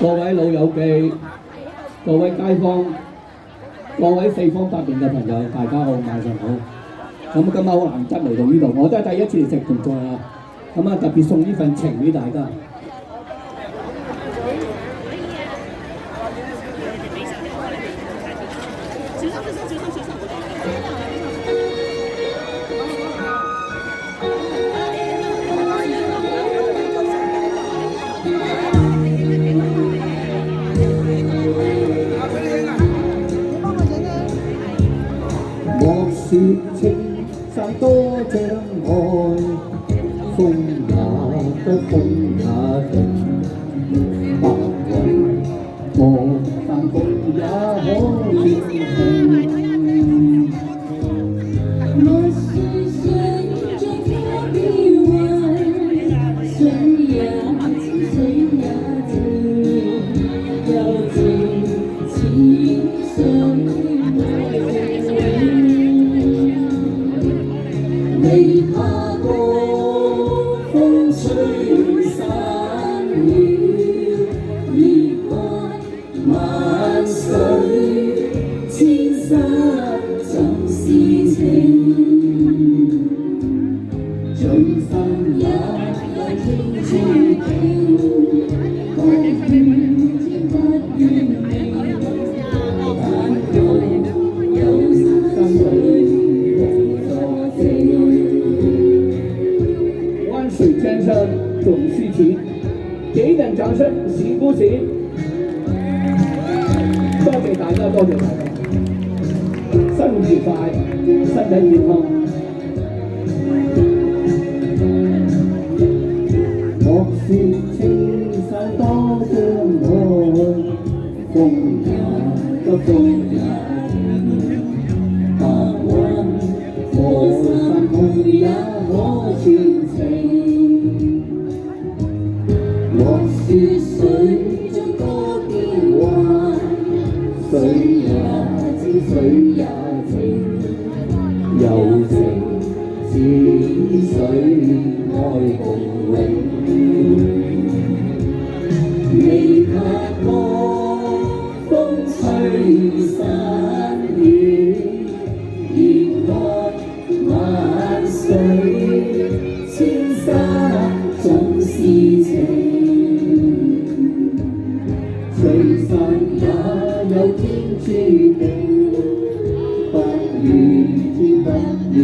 各位老友記、各位街坊、各位四方八面嘅朋友，大家好，晚上好。咁今晚好難得嚟到呢度，我都係第一次嚟食盆菜啊。咁啊，特別送呢份情俾大家。莫說青山多障礙，風也得風也停，白雲和山峰也可變輕。我是水中花變幻，水也靜，水也靜，又靜似水。未怕過風吹散了，熱愛萬水千山總是情，聚散也有天注定，各願天不願命，但求有山水水先生總是情，給點掌聲行不行？多謝大家，多謝大家，新年愉快，身體健康。莫說青山多障礙，風也得風也停，白雲和山峰也可傳情。莫說水中多變幻，水也靜，水也靜，柔情似水愛共永。未怕過風吹散了，熱愛萬水千山總是情。聚散也有天注定，不願天不願